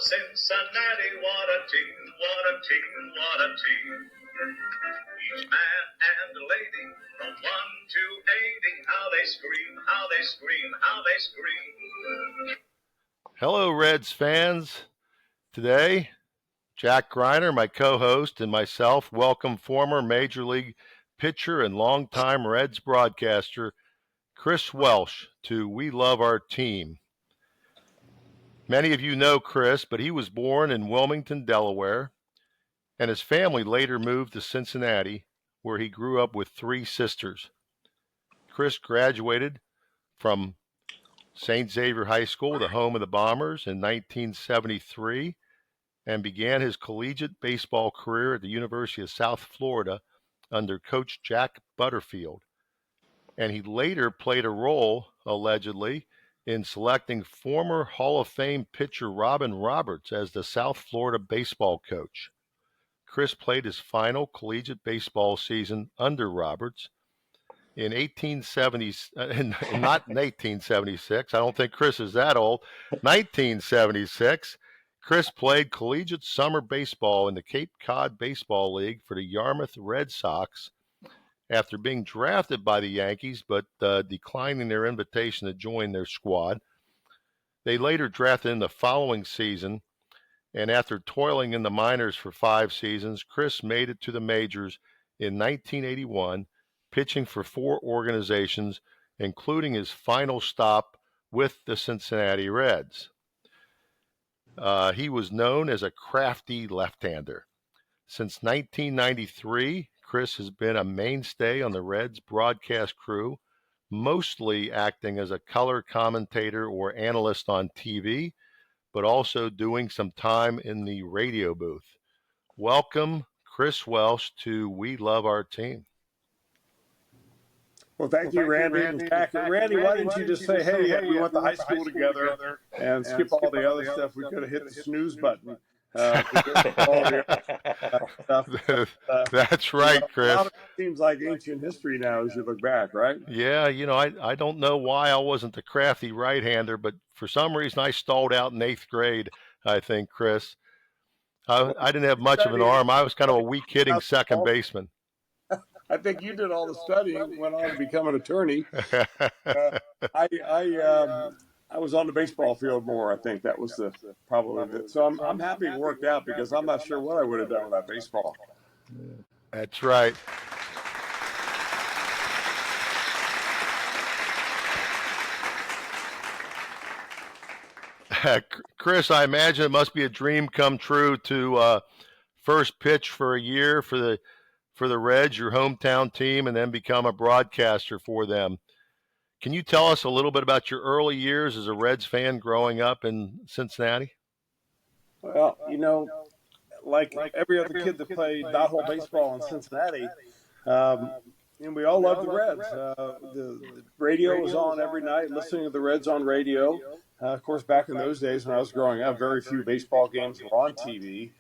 Cincinnati, what a team, what a team, what a team. Each man and lady, from 1 to 80, how they scream, how they scream, how they scream. Hello, Reds fans. Today, Jack Greiner, my co-host, and myself welcome former Major League pitcher and longtime Reds broadcaster Chris Welsh to We Love Our Team. Many of you know Chris, but he was born in Wilmington, Delaware, and his family later moved to Cincinnati, where he grew up with 3 sisters. Chris graduated from St. Xavier High School, the home of the Bombers, in 1973, and began his collegiate baseball career at the University of South Florida under Coach Jack Butterfield. And he later played a role, allegedly, in selecting former Hall of Fame pitcher Robin Roberts as the South Florida baseball coach. Chris played his final collegiate baseball season under Roberts in 1870, not in 1876. I don't think Chris is that old. 1976, Chris played collegiate summer baseball in the Cape Cod Baseball League for the Yarmouth Red Sox after being drafted by the Yankees, but declining their invitation to join their squad. They later drafted him the following season, and after toiling in the minors for 5 seasons, Chris made it to the majors in 1981, pitching for 4 organizations, including his final stop with the Cincinnati Reds. He was known as a crafty left-hander. Since 1993, Chris has been a mainstay on the Reds broadcast crew, mostly acting as a color commentator or analyst on TV, but also doing some time in the radio booth. Welcome, Chris Welsh, to We Love Our Team. Well, thank you, Randy. Randy, why didn't you just say, hey, we went to high school together and skip all the other stuff? We could have hit the snooze button. That's right, Chris. It seems like ancient history now as you look back, right? Yeah, I don't know why I wasn't the crafty right-hander, but for some reason I stalled out in 8th grade, I think, Chris. I didn't have much of an arm. I was kind of a weak hitting second baseman. I think you did all the studying, went on to become an attorney. I was on the baseball field more. I think that was probably it. So I'm happy it worked out because I'm not sure what I would have done without baseball. That's right. Chris, I imagine it must be a dream come true to first pitch for a year for the Reds, your hometown team, and then become a broadcaster for them. Can you tell us a little bit about your early years as a Reds fan growing up in Cincinnati? Well, like every other kid that played dot-hole baseball in Cincinnati, and we all loved the Reds. The radio was on every night, listening to the Reds on radio. Of course, back in those days when I was growing up, very few baseball games were on TV,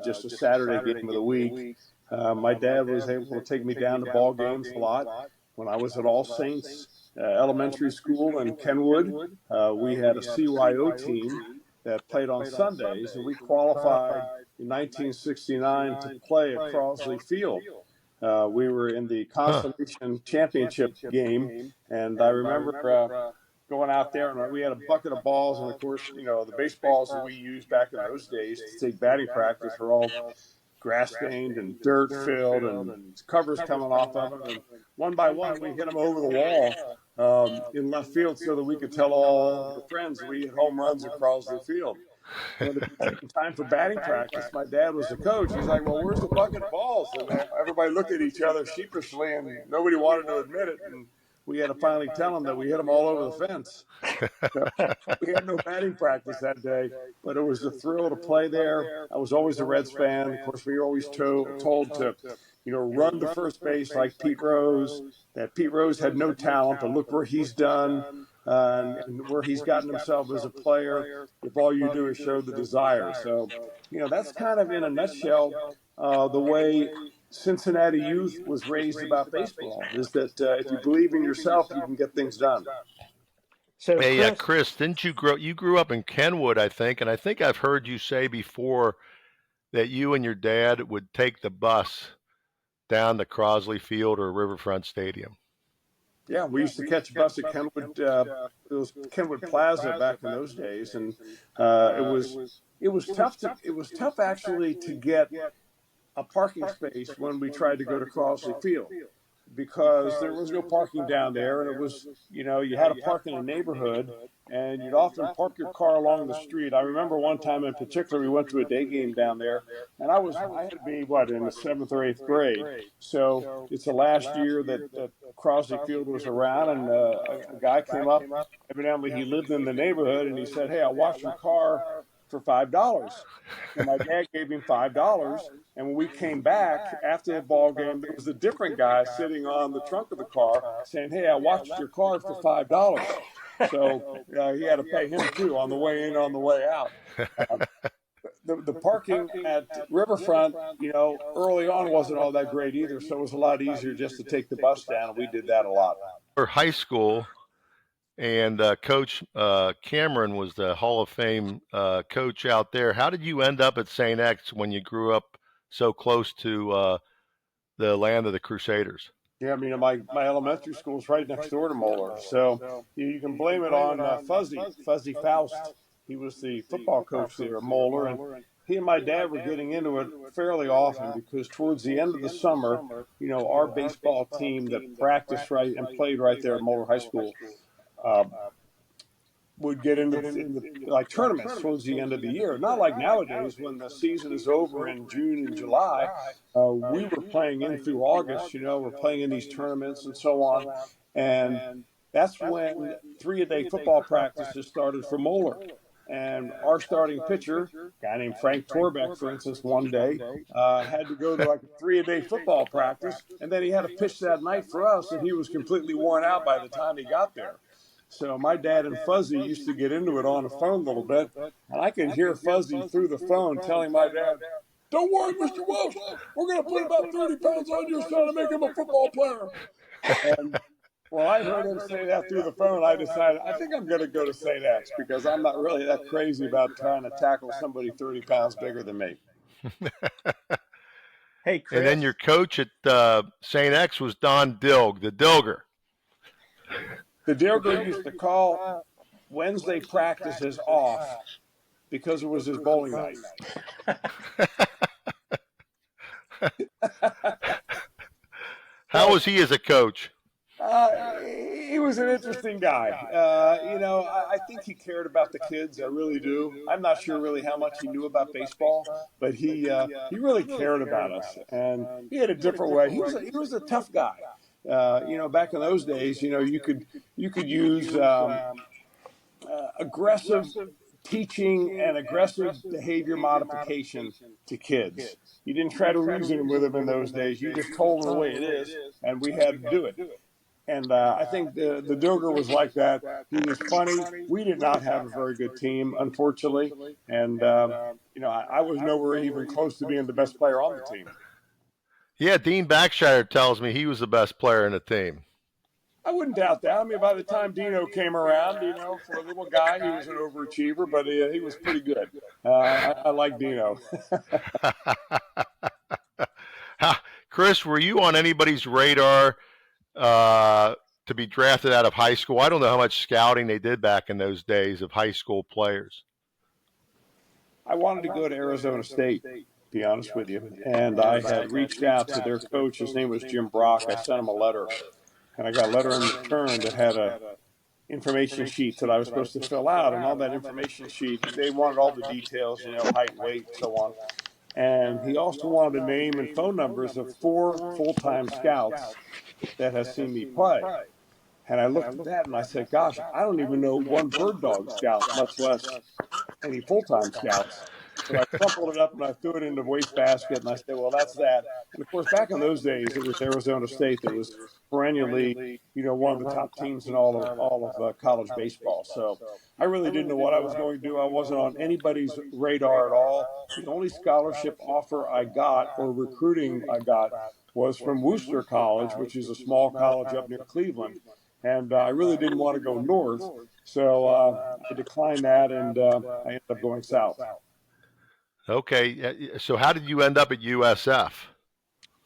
just a Saturday game of the week. My dad was able to take me down to ball games a lot. When I was at All Saints Elementary School in Kenwood, we had a CYO team that played on Sundays, and we qualified in 1969 to play at Crosley Field. We were in the Constellation Championship game, and I remember going out there, and we had a bucket of balls, and of course, the baseballs that we used back in those days to take batting practice were all grass-stained and dirt-filled and covers coming off of them. And one by one, we hit them over the wall in left field so that we could tell all the friends we hit home runs across the field. When it came time for batting practice, my dad was the coach. He's like, well, where's the bucket of balls? And everybody looked at each other sheepishly, and nobody wanted to admit it. And we had to finally tell them that we hit them all over the fence. So we had no batting practice that day, but it was a thrill to play there. I was always a Reds fan. Of course, we were always told to, run to first base like Pete Rose, that Pete Rose had no talent, but look where he's done and where he's gotten himself as a player if all you do is show the desire. So, that's kind of in a nutshell the way Cincinnati youth was raised about baseball, is that if you believe in yourself, you can get things done. So Hey, Chris, Chris, didn't you grew up in Kenwood, I think, and I think I've heard you say before that you and your dad would take the bus down to Crosley Field or Riverfront Stadium. yeah, we used to catch a bus at Kenwood. It was Kenwood Plaza back in those days, and it was tough actually to get a parking space when we tried to go to Crosley Field, because there was no parking down there, and it was, you had to park in a neighborhood, and you'd often park your car along the street. I remember one time in particular, we went to a day game down there, and I had to be in the seventh or eighth grade. So it's the last year that Crosley Field was around, and a guy came up. Evidently, he lived in the neighborhood, and he said, "Hey, I'll wash your car for $5." And my dad gave him $5. And when we came back after the ball game, there was a different guy sitting on the trunk of the car saying, "Hey, I watched your car for $5." So he had to pay him too on the way in, on the way out. Uh, the parking at Riverfront, early on wasn't all that great either. So it was a lot easier just to take the bus down. And we did that a lot. For high school, and Coach Cameron was the Hall of Fame coach out there. How did you end up at St. X when you grew up so close to the land of the Crusaders? Yeah, I mean, my elementary school is right next door to Moeller. So you can blame it on Fuzzy Faust. He was the football coach there at Moeller. And he and my dad were getting into it fairly often because towards the end of the summer, our baseball team that practiced right and played right there at Moeller High School would get into like tournaments towards the end of the year. Not like nowadays when the season is over in June and July. We were playing in through August. We're playing in these tournaments and so on. And that's when 3-a-day football practices started for Moeller. And our starting pitcher, a guy named Frank Torbeck, for instance, one day had to go to like a 3-a-day football practice, and then he had to pitch that night for us, and he was completely worn out by the time he got there. So my dad and Fuzzy used to get into it on the phone a little bit, and I could hear Fuzzy through the phone telling my dad, "Don't worry, Mr. Welsh, we're going to put about 30 pounds on your son to make him a football player." And well, I heard him say that through the phone. I decided I think I'm going to go to St. X because I'm not really that crazy about trying to tackle somebody 30 pounds bigger than me. Hey, Chris. And then your coach at St. X was Don Dilg, the Dilger. The Dilger used to call Wednesday practices off because it was his bowling night. How was he as a coach? He was an interesting guy. I think he cared about the kids. I really do. I'm not sure really how much he knew about baseball, but he really cared about us, and he had a different way. He was a tough guy. Back in those days, you could use aggressive teaching and aggressive behavior modification to kids. You didn't try to reason with them in those days. You just told them the way it is, and we had to do it. And I think the Dilger was like that. He was funny. We did not have a very good team, unfortunately. And, I was nowhere even close to being the best player on the team. Yeah, Dean Backshire tells me he was the best player in the team. I wouldn't doubt that. I mean, by the time Dino came around, for a little guy, he was an overachiever, but he was pretty good. I like Dino. Chris, were you on anybody's radar to be drafted out of high school? I don't know how much scouting they did back in those days of high school players. I wanted to go to Arizona State, to be honest with you. And I had reached out to their coach. His name was Jim Brock. I sent him a letter. And I got a letter in return that had a information sheet that I was supposed to fill out. And on that information sheet, they wanted all the details, height, weight, and so on. And he also wanted a name and phone numbers of 4 full-time scouts that has seen me play. And I looked at that and I said, gosh, I don't even know one bird dog scout, much less any full-time scouts. So I crumpled it up and I threw it in the wastebasket and I said, well, that's that. And of course, back in those days, it was Arizona State that was perennially, one of the top teams in all of college baseball. So I really didn't know what I was going to do. I wasn't on anybody's radar at all. The only scholarship offer I got or recruiting I got was from Worcester College, which is a small college up near Cleveland. and I really didn't want to go north, so I declined that, and I ended up going south. Okay. So how did you end up at USF?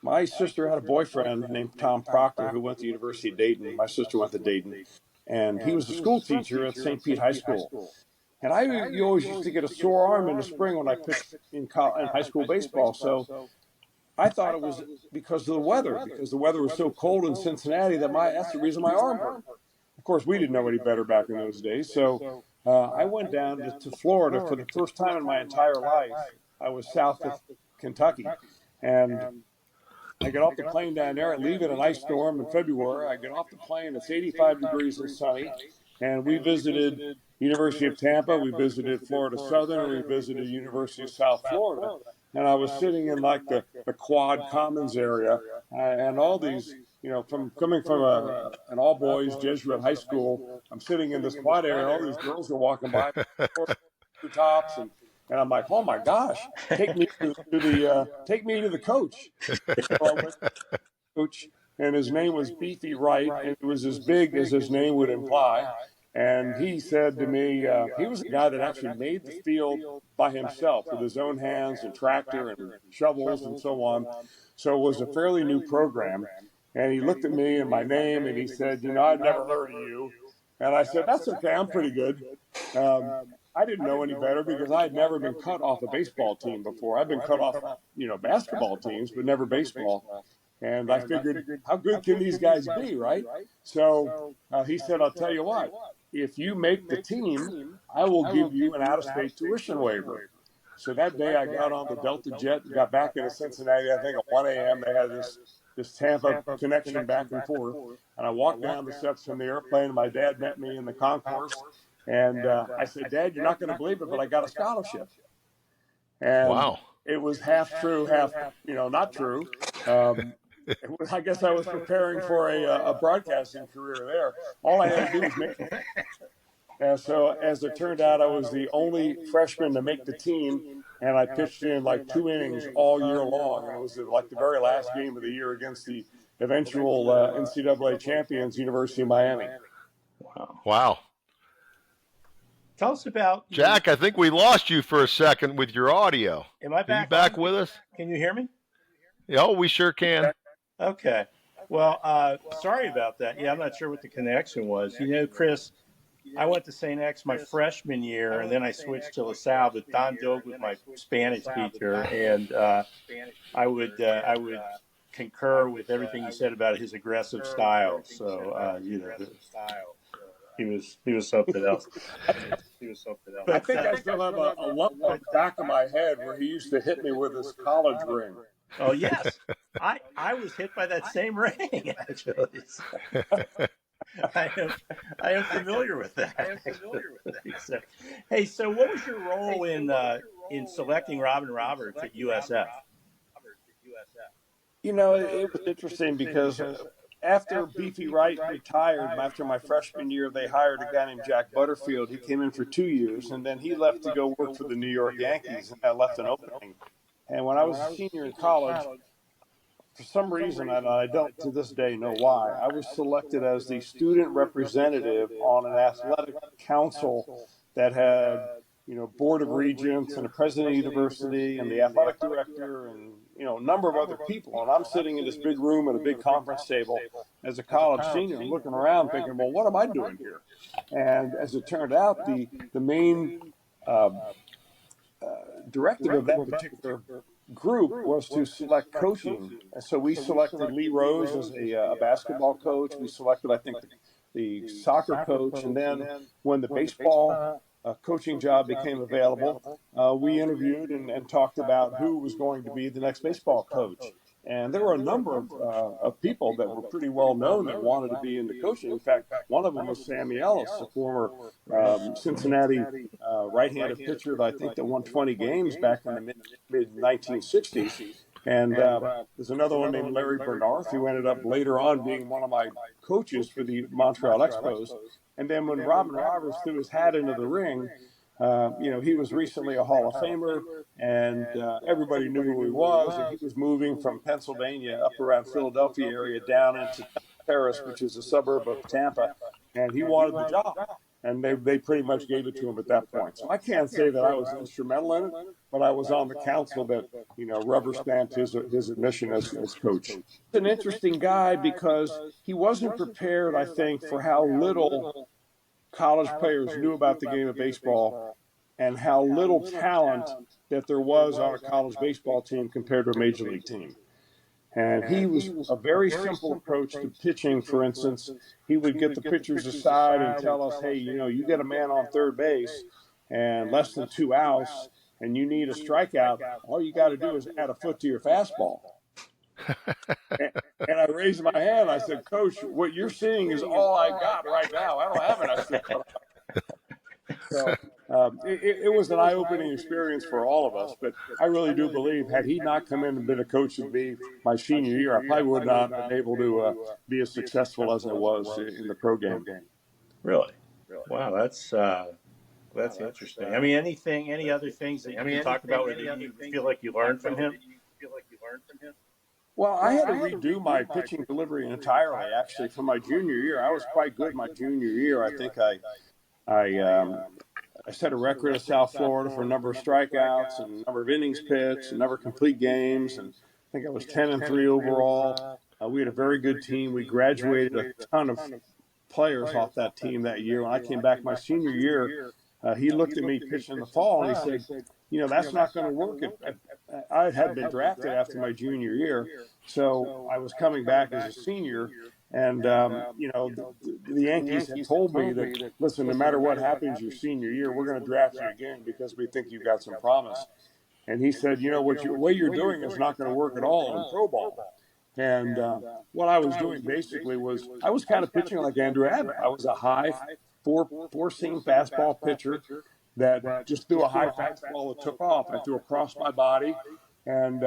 My sister had a boyfriend named Tom Proctor who went to the University of Dayton. My sister went to Dayton, and he was a school teacher at St. Pete High School. And you always used to get a sore arm in the spring when I pitched in high school baseball. So I thought it was because of the weather, because the weather was so cold in Cincinnati that's the reason my arm hurt. Of course, we didn't know any better back in those days. So I went down to Florida for the first time in my entire life. I was south of Kentucky, and I get off the plane down there. I leave in an ice storm in February. I get off the plane. It's 85 degrees and sunny. And we visited University of Tampa. We visited Florida Southern. And we visited University of South Florida. And I was sitting in like the Quad Commons area. And all these, coming from an all-boys Jesuit high school, I'm sitting in this quad area. And all these girls are walking by, tops, and I'm like, oh my gosh, take me to the coach. So I went to the coach, and his name was Beefy Wright, and it was as big as his name would imply. And he said to me, he was a guy that actually made the field by himself with his own hands and tractor and shovels and so on. So it was a fairly new program. And he looked at me and my name, and he said, I've never heard of you. And I said, that's okay, I'm pretty good. I didn't know any better because I had never been cut off a baseball team before. I've been cut off, basketball teams, but never baseball. And I figured, how good can these guys be, right? So he said, I'll tell you what, if you make the team, I will give you an out-of-state tuition waiver. So that day I got on the Delta jet, got back into Cincinnati, I think at 1 a.m. They had this Tampa connection back and forth. And I walked down the steps from the airplane, and my dad met me in the concourse. And I said, Dad, you're not going to believe it, but I got a scholarship. And wow. It was half true, half, not true. I guess I was preparing for a broadcasting career there. All I had to do was make it. And so as it turned out, I was the only freshman to make the team, and I pitched in like 2 innings all year long. And it was like the very last game of the year against the eventual NCAA champions, University of Miami. Wow. Tell us about Jack. I think we lost you for a second with your audio. Am I back? Are you back with us? Can you hear me? Yeah, we sure can. Okay. Well, sorry about that. Yeah, I'm not sure what the connection was. Chris, I went to St. X my freshman year, and then I switched to LaSalle. But Don Dogue was my Spanish teacher, and I would concur with everything he said about his aggressive style. So, he was something else. I think I still have a lump on the back of my head where he used to hit me with his college ring. Oh yes, I was hit by that same ring actually. I am familiar with that. Hey, so what was your role in selecting Robin Roberts at USF? It was interesting because after Beefy Wright retired, after my freshman year, they hired a guy named Jack Butterfield. He came in for 2 years, and then he left to go work for the New York Yankees, and I left an opening. And when I was a senior in college, for some reason, and I don't to this day know why, I was selected as the student representative on an athletic council that had, board of regents and the president of the university and the athletic director and, a number of other people. And I'm sitting in this big room at a big conference table as a college senior and looking around thinking, well, what am I doing here? And as it turned out, the main directive of that particular group was to select coaching. And so we selected Lee Rose as a basketball coach. We selected, I think, the soccer coach. And then when the baseball coaching job became available, we interviewed and talked about who was going to be the next baseball coach. And there were a number of people that were pretty well known that wanted to be into coaching. In fact, one of them was Sammy Ellis, a former Cincinnati right-handed pitcher that I think that won 20 games back in the mid-1960s. And there's another one named Larry Bernarth, who ended up later on being one of my coaches for the Montreal Expos. And then when Robin Roberts threw his hat into the ring, he was recently a Hall of Famer, and everybody knew who he was. And he was moving from Pennsylvania up around Philadelphia area down into Terrace, which is a suburb of Tampa, and he wanted the job. And they pretty much gave it to him at that point. So I can't say that I was instrumental in it, but I was on the council that, rubber stamped his admission as coach. He's an interesting guy because he wasn't prepared, I think, for how little college players knew about the game of baseball and how little talent that there was on a college baseball team compared to a major league team. And he was a very simple approach to pitching. For instance, he would get the pitchers aside and tell us, hey, you get a man on third base and less than 2 outs and you need a strikeout. All you got to do is add a foot to your fastball. and I raised my hand. I said, Coach, what you're seeing is all I got right now. I don't have an extra cut. So it was an eye-opening experience for all of us, but I really do believe had he not come in and been a coach to be my senior year, I probably would not have been able to be as successful as I was in the pro game. Really? Wow, that's interesting. I mean, any other things that you can talk about where you feel like you learned from him? Well, I had to redo my pitching delivery entirely, actually, from my junior year. I was quite good my junior year. I think I set a record at South Florida for a number of strikeouts and a number of innings pitched, a number of complete games, and I think I was 10-3 overall. We had a very good team. We graduated a ton of players off that team that year. When I came back my senior year, he looked at me pitching in the fall and he said, that's not going to work. I had been drafted after my junior year, so I was coming back as a senior. And, the Yankees had told me that, listen, no matter what happens your senior year, we're going to draft you again because we think you've got some promise. And he said, the way you're doing is not going to work at all in pro ball. And what I was doing basically was I was kind of pitching like Andrew Abbott. I was a high four-seam fastball pitcher that just threw a high fastball that took off. I threw across my body. And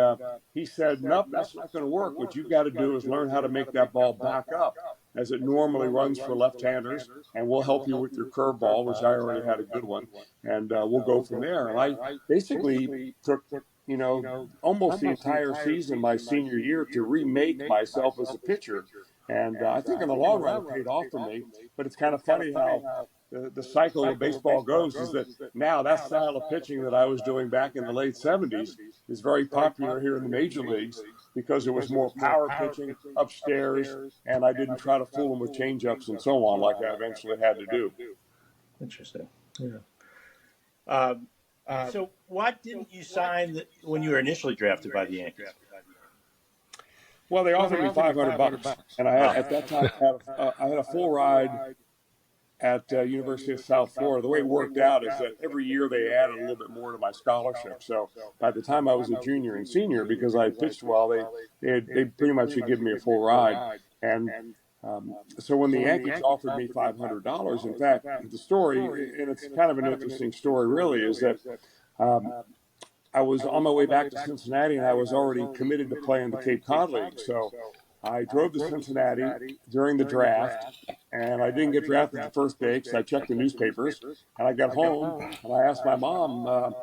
he said, nope, that's not going to work. What you've got to do is learn how to make that ball back up as it normally runs for left-handers, and we'll help you with your curveball, which I already had a good one, and we'll go from there. And I basically took, almost the entire season my senior year to remake myself as a pitcher. And I think in the long run it paid off for me. But it's kind of funny how the cycle of baseball goes is that now that style of pitching that I was doing back in the late 70s is very popular here in the major leagues because it was more power pitching upstairs, and I didn't try to fool them with changeups and so on like I eventually had to do. Interesting. Yeah. So why didn't you sign when you were initially drafted by the Yankees? Well, they offered me $500, and I had, at that time I had a full ride at University of South Florida. The way it worked out is that every year they added a little bit more to my scholarship. So by the time I was a junior and senior, because I pitched well, they pretty much had given me a full ride. And so when the Yankees offered me $500, in fact, the story, and it's kind of an interesting story really, is that I was on my way back to Cincinnati, and I was already committed to play in the Cape Cod League. So I drove to Cincinnati during the draft, and I didn't get drafted the first day because I checked the newspapers. And I got home, and I asked my mom,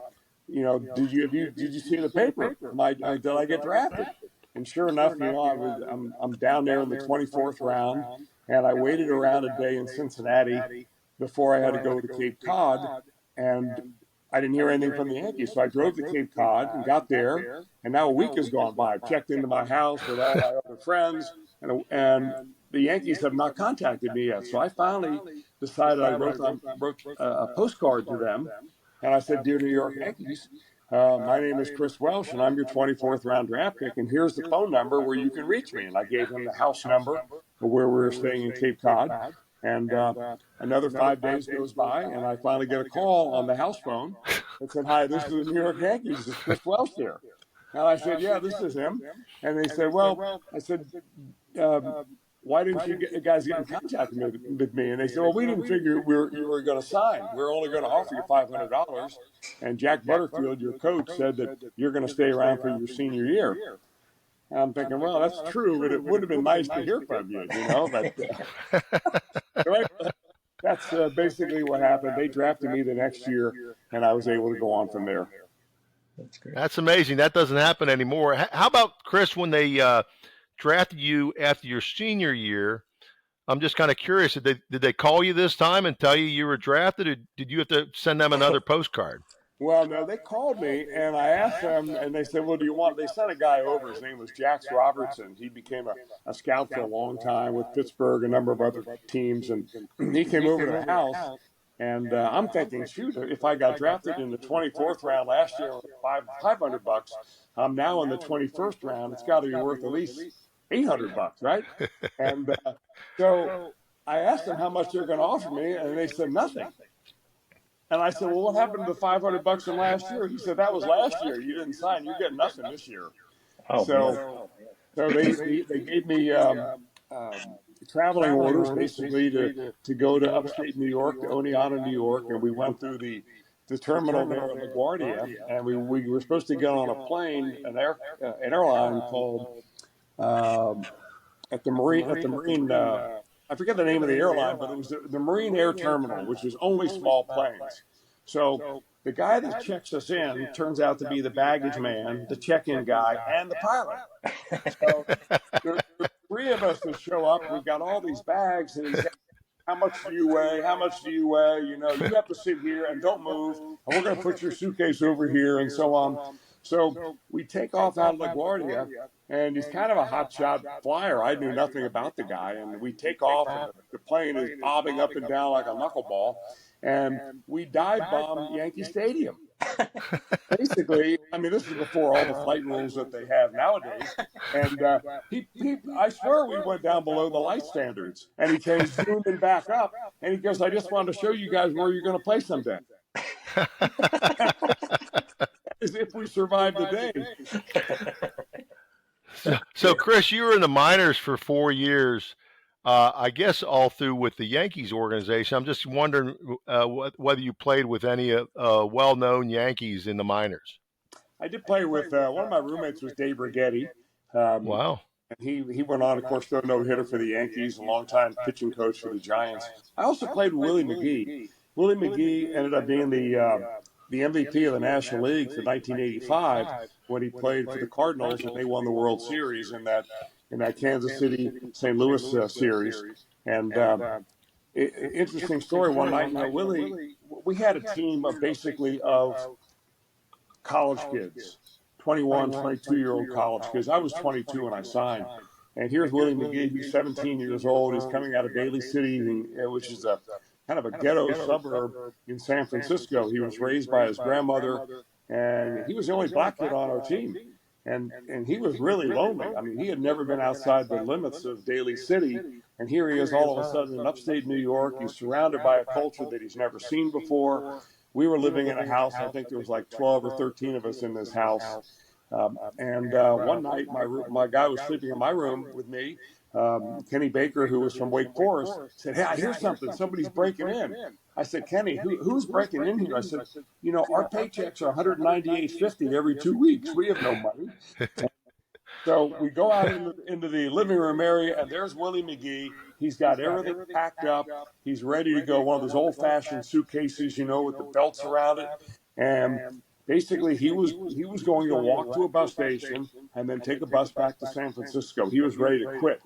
did you see the paper? Did I get drafted? And sure enough, I'm down there in the 24th round, and I waited around a day in Cincinnati before I had to go to Cape Cod, and I didn't hear anything from the Yankees. So I drove to Cape Cod and got there, and now a week has gone by. I've checked into my house with all my other friends, and the Yankees have not contacted me yet. So I finally decided I wrote a postcard to them, and I said, "Dear New York Yankees, my name is Chris Welsh, and I'm your 24th round draft pick, and here's the phone number where you can reach me." And I gave him the house number for where we were staying in Cape Cod. And another 5 days goes by, and I finally get a call on the house phone that said, "Hi, this is the New York Yankees. Is Chris Welsh here?" And I said, "Yeah, this is him." And they said, "Well," I said, "why didn't you guys get in contact with me?" And they said, "Well, we didn't figure you were going to sign. We're only going to offer you $500. And Jack Butterfield, your coach, said that you're going to stay around for your senior year." And I'm thinking, well, that's true, but it would have been nice to hear from you, But that's basically what happened. They drafted me the next year, and I was able to go on from there. That's great. That's amazing. That doesn't happen anymore. How about, Chris, when they drafted you after your senior year, I'm just kind of curious. Did they call you this time and tell you were drafted, or did you have to send them another postcard? Well, no, they called me and I asked them, and they said, "Well, do you want?" They sent a guy over. His name was Jax Robertson. He became a scout for a long time with Pittsburgh, a number of other teams, and he came over to the house. And I'm thinking, shoot, if I got drafted in the 24th round last year with $500, I'm now in the 21st round. It's got to be worth at least $800, right? And so I asked them how much they're going to offer me, and they said nothing. And I said, "Well, what happened to the $500 from last year?" He said, "That was last year. You didn't sign. You're getting nothing this year." Oh, So they gave me traveling orders basically to go to upstate New York, to Oneonta, New York, and we went through the terminal there at LaGuardia, and we were supposed to get on a plane, an airline called at the Marine. I forget the name of the airline, but it was the Marine Air Terminal, which was only small planes. So the guy that checks us in turns out to be the baggage man, the check-in guy, and the pilot. So there's three of us that show up. We've got all these bags, and he's, "How much do you weigh? How much do you weigh? You know, you have to sit here and don't move, and we're going to put your suitcase over here," and so on. So we take off out of LaGuardia, and he's kind of a hotshot flyer. I knew nothing about the guy, and we take off, and the plane is bobbing up and down like a knuckleball, and we dive bomb Yankee Stadium. Basically, I mean, this is before all the flight rules that they have nowadays. And I swear we went down below the light standards. And he came zooming back up, and he goes, "I just wanted to show you guys where you're going to play someday." As if we survived the day. So, Chris, you were in the minors for 4 years. I guess all through with the Yankees organization. I'm just wondering whether you played with any well-known Yankees in the minors. I did play with one of my roommates was Dave Righetti. Wow. And he went on, of course, throw no hitter for the Yankees, a longtime pitching coach for the Giants. I also played with Willie McGee. Willie McGee ended up being the MVP of the National League for 1985 when he played for the Cardinals, and they won the World Series in that Kansas City St. Louis series. And interesting story. One night, Willie, we had a team of basically of college kids, 21, 22-year-old college kids. I was 22 when I signed. And here's Willie McGee, who's 17 years old. He's coming out of Daly City, which is a kind of a ghetto suburb in San Francisco. He was raised by his grandmother, and he was the only black kid on our team. And he was really lonely. I mean, he had never been outside the limits of Daly City. And here he is all of a sudden in upstate New York. He's surrounded by a culture that he's never seen before. We were living in a house. I think there was like 12 or 13 of us in this house. And one night, my guy was sleeping in my room with me. Kenny Baker, who was from Wake Forest, said, "Hey, I hear something. Somebody's breaking in." I said, "Kenny, who's breaking in here?" I said, "Our paychecks are $198.50 every 2 weeks. We have no money." So we go out into the living room area, and there's Willie McGee. He's got everything packed up. He's ready to go. One of those old-fashioned suitcases, with the belts around it. And basically, he was going to walk to a bus station and then take a bus back to San Francisco. He was ready to quit.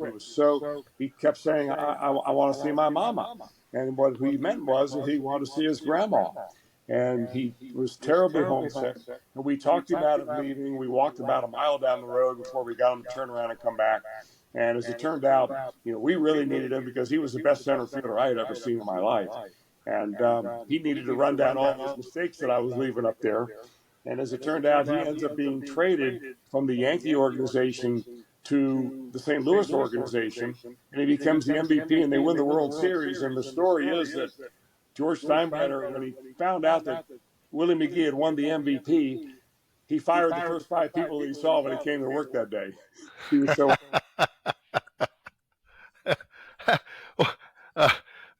He kept saying, I want to see my mama. And what he meant was that he wanted to see his grandma. And he was terribly homesick. And we talked about it leaving. We walked about a mile down the road before we got him to turn around and come back. And as it turned out, we really needed him because he was the best center fielder I had ever seen in my life. And he needed to run down all those mistakes that I was leaving up there. And as it turned out, he ends up being traded from the Yankee organization to the St. Louis organization, and he becomes the MVP, and they win the World Series. And the story is that George Steinbrenner, when he found out that Willie McGee had won the MVP, he fired the first 5 people that he saw when he came to work that day. He was so...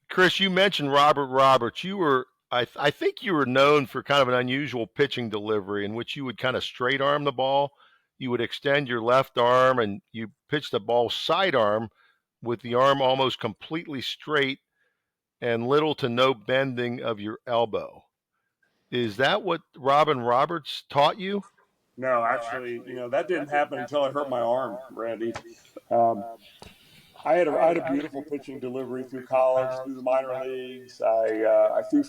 Chris, you mentioned Robert Roberts. I think you were known for kind of an unusual pitching delivery in which you would kind of straight arm the ball. You would extend your left arm and you pitch the ball sidearm with the arm almost completely straight and little to no bending of your elbow. Is that what Robin Roberts taught you? No, actually, that didn't happen until I hurt my arm, Randy. I had a beautiful pitching delivery through college, through the minor leagues. I threw,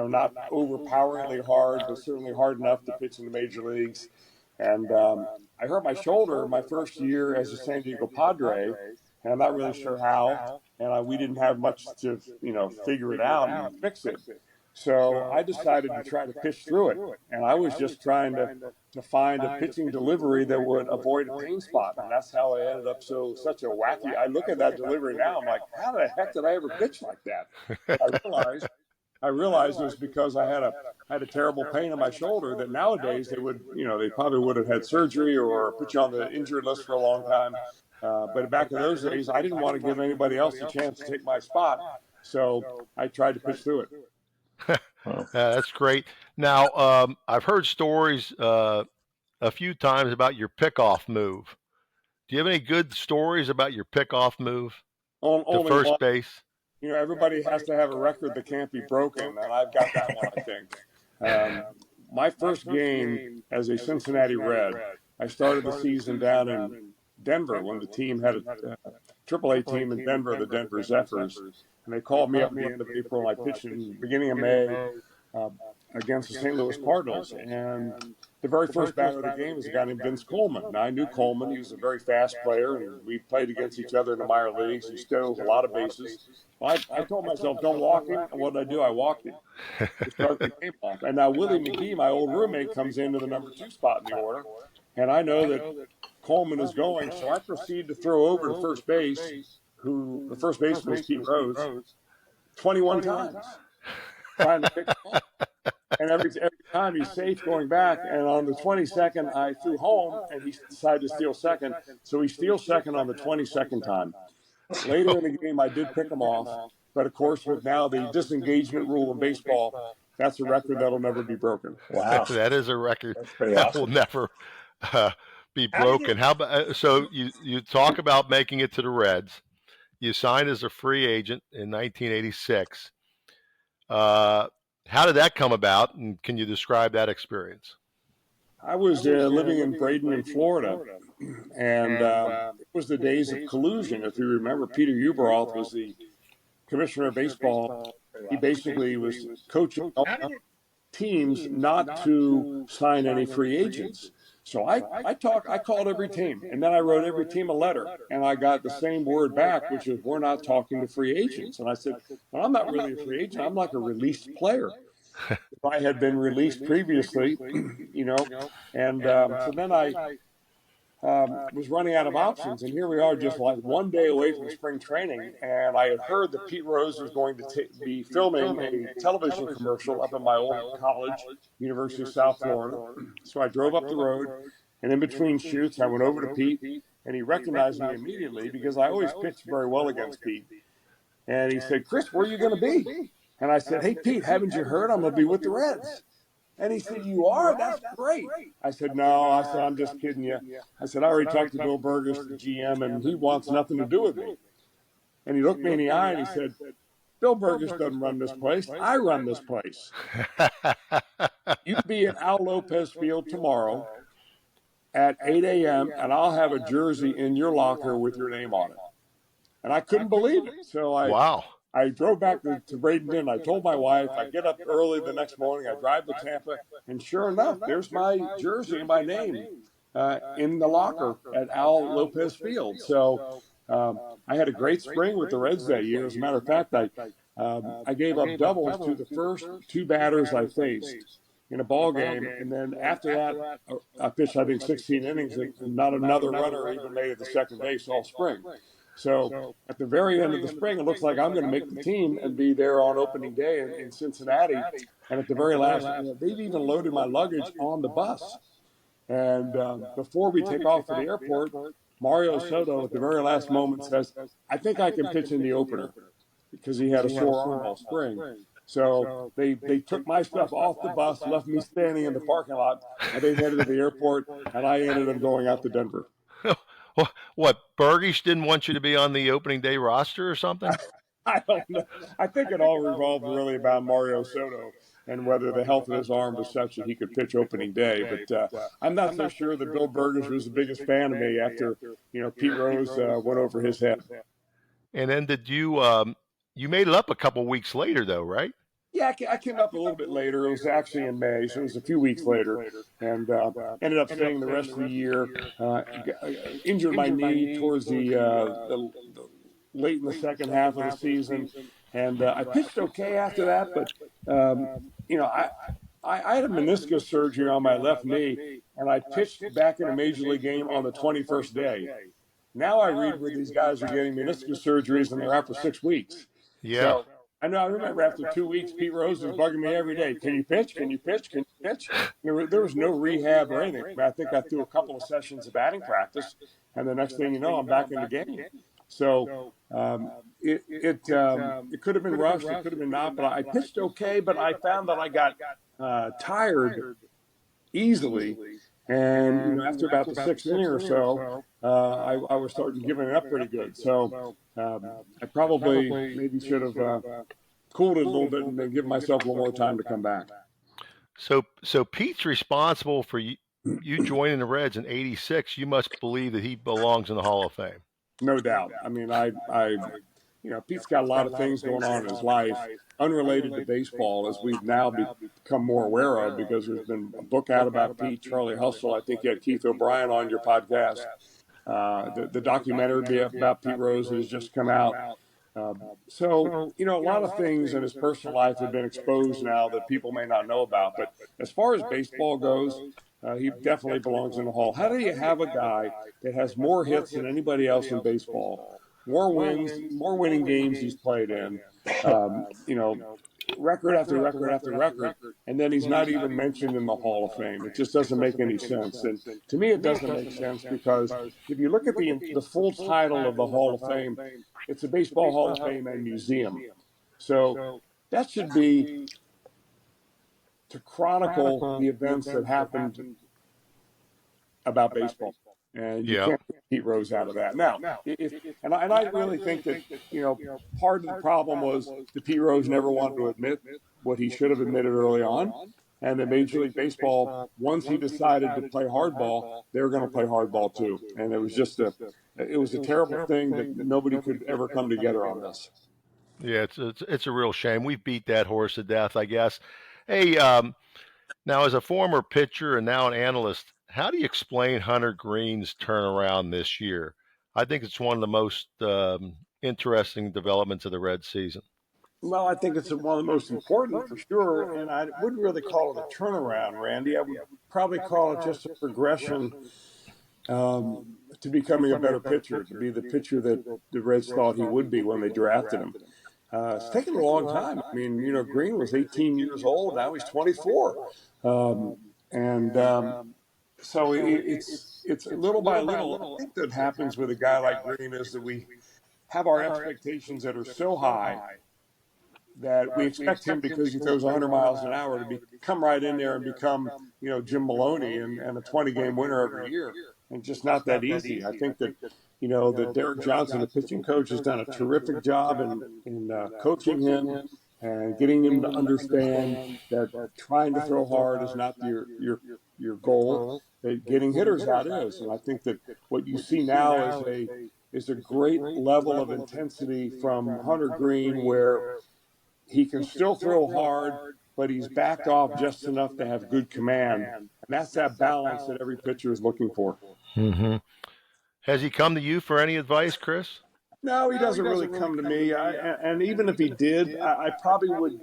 not overpoweringly hard, but certainly hard enough to pitch in the major leagues. And I hurt my shoulder my first year as a San Diego Padre, and I'm not really sure how. And we didn't have much to, figure it out and fix it. So I decided to try to pitch through it. And I was just trying to find a pitching delivery that would avoid a pain spot. And that's how I ended up such a wacky. I look at that delivery now, I'm like, how the heck did I ever pitch like that? I realized it was because I had a terrible pain in my shoulder that nowadays they would, they probably would have had surgery or put you on the injured list for a long time. But back in those days, I didn't want to give anybody else a chance to take my spot. So I tried to pitch through it. That's great. Now, I've heard stories a few times about your pickoff move. Do you have any good stories about your pickoff move to first base? Everybody has to have a record that can't be broken, and I've got that one, I think. My first game as a Cincinnati Red, I started the season down in Denver when the team had a AAA team in Denver, the Denver Zephyrs. And they called me up at the end of April, and I pitched in the beginning of May against the St. Louis Cardinals. And the very first batter of the game was a guy named Vince Coleman. Now, I knew Coleman. He was a very fast player, and we played against each other in the minor leagues. He stole a lot of bases. Well, I told myself, don't walk him. And what did I do? I walked him to start the game off. And now Willie McGee, my old roommate, comes into the number 2 spot in the order. And I know that Coleman is going, so I proceed to throw over to first base, who the first baseman was Pete Rose, 21 times, trying to pick him up. And every time he's safe going back, and on the 22nd, I threw home, and he decided to steal second, so he steals second on the 22nd time. Later in the game, I did pick him off, but of course, with now the disengagement rule in baseball, that's a record that'll never be broken. Wow. That is a record that will never be broken. How about, so you talk about making it to the Reds. You signed as a free agent in 1986. How did that come about, and can you describe that experience? I was living in Bradenton, Florida, and it was the days of collusion. If you remember, Peter Ueberroth was the commissioner of baseball. He basically was coaching teams not to sign any free agents. So I called every team, and then I wrote every team a letter, and I got the same word back, which is, we're not talking to free agents. And I said, well, I'm not really a free agent. I'm like a released player. If I had been released previously, and so then I was running out of options, and here we are just like one day away from spring training, and I had heard that Pete Rose was going to be filming a television commercial up in my old college, University of South Florida. So I drove up the road, and in between shoots, I went over to Pete, and he recognized me immediately because I always pitched very well against Pete. And he said, Chris, where are you going to be? And I said, hey, Pete, haven't you heard? I'm going to be with the Reds. And he said, you are? That's great. I said, no. I said, I'm just kidding you. I said, I already talked to Bill Burgess, the GM, and he wants nothing to do with me. And he looked me in the eye and he said, Bill Burgess doesn't run this place. I run this place. You be at Al Lopez Field tomorrow at 8 a.m., and I'll have a jersey in your locker with your name on it. And I couldn't believe it. So I drove back to Bradenton. I told my wife, I get up early the next morning, I drive to Tampa, and sure enough, there's my jersey and my name in the locker at Al Lopez Field. So I had a great spring with the Reds that year. As a matter of fact, I gave up doubles to the first 2 batters I faced in a ball game, and then after that, I pitched, I think, 16 innings, and not another runner even made it to second base all spring. So at the very end of the spring, it looks like I'm going to make the team and be there on opening day in Cincinnati. And at the very last, they've even loaded my luggage on the bus. And before we take off for the airport, Mario Soto at the very last moment says, I think I can pitch in the opener, because he had a sore arm all spring. So they took my stuff off the bus, left me standing in the parking lot, and they headed to the airport, and I ended up going out to Denver. What, Burgish didn't want you to be on the opening day roster or something? I don't know. I think it all revolved really about Mario Soto and whether the health of his arm was such that he could pitch opening day. But I'm not so sure that Bill Burgess was the biggest fan of me after, Pete Rose went over his head. And then did you you made it up a couple weeks later though, right? Yeah, I came up a little bit later. It was actually in May, so it was a few weeks later, and ended up staying the rest of the year. Injured my knee towards the late in the second half of the season, and I pitched okay after that. But you know, I had a meniscus surgery on my left knee, and I pitched back in a major league game on the 21st day. Now I read where these guys are getting meniscus surgeries and they're out for 6 weeks. Yeah. So I remember after 2 weeks, Pete Rose was bugging me every day. Can you pitch? Can you pitch? Can you pitch? There was no rehab or anything. I think I threw a couple of sessions of batting practice, and the next thing you know, I'm back in the game. So it could have been rushed, it could have been not, but I pitched okay. But I found that I got tired easily, and after about the sixth inning or so, I was starting giving it up pretty good. So I probably maybe should have cooled it a little bit and then give myself a little more time to come back. So Pete's responsible for you joining the Reds in '86. You must believe that he belongs in the Hall of Fame. No doubt. I mean, Pete's got a lot of things going on in his life unrelated to baseball, as we've now become more aware of, because there's been a book out about Pete, Charlie Hustle. I think you had Keith O'Brien on your podcast. The documentary about Pete Rose has just come out. So, a lot of things in his personal life have been exposed now that people may not know about. But as far as baseball goes, he definitely belongs in the Hall. How do you have a guy that has more hits than anybody else in baseball, more wins, more winning games he's played in, record after record after record, and then he's not even mentioned in the Hall of Fame? It just doesn't make any sense. And to me, it doesn't make sense, because if you look at the full title of the Hall of Fame, it's a Baseball Hall of Fame and Museum. So that should be to chronicle the events that happened about baseball. And you can't get Pete Rose out of that. Now, I really think that, part of the problem was that Pete Rose never wanted to admit what he should have admitted early on. And that Major League Baseball, once he decided to play hardball, they were going to play hardball too. And it was just a terrible thing that nobody could ever come together on this. Yeah, it's a real shame. We beat that horse to death, I guess. Hey, now as a former pitcher and now an analyst, how do you explain Hunter Green's turnaround this year? I think it's one of the most interesting developments of the Reds season. Well, I think it's one of the most important for sure, and I wouldn't really call it a turnaround, Randy. I would probably call it just a progression to becoming a better pitcher, to be the pitcher that the Reds thought he would be when they drafted him. It's taken a long time. I mean, Green was 18 years old. Now he's 24. So it's little by little. I think that happens with a guy like Green is that we have our expectations that are so high that we expect him, because he throws 100 miles an hour, to come right in there and become, Jim Maloney and a 20-game winner every year. And just not that easy. I think that, that Derek Johnson, the pitching coach, has done a terrific job in coaching him and getting him to understand that trying to throw hard is not your goal, that getting hitters out is. And I think that what you see now is a great level of intensity from Hunter Green, where he can still throw hard, but he's backed off just enough to have good command. And that's that balance that every pitcher is looking for. Mm-hmm. Has he come to you for any advice, Chris? No, he doesn't really come to me. And even if he did, I probably would.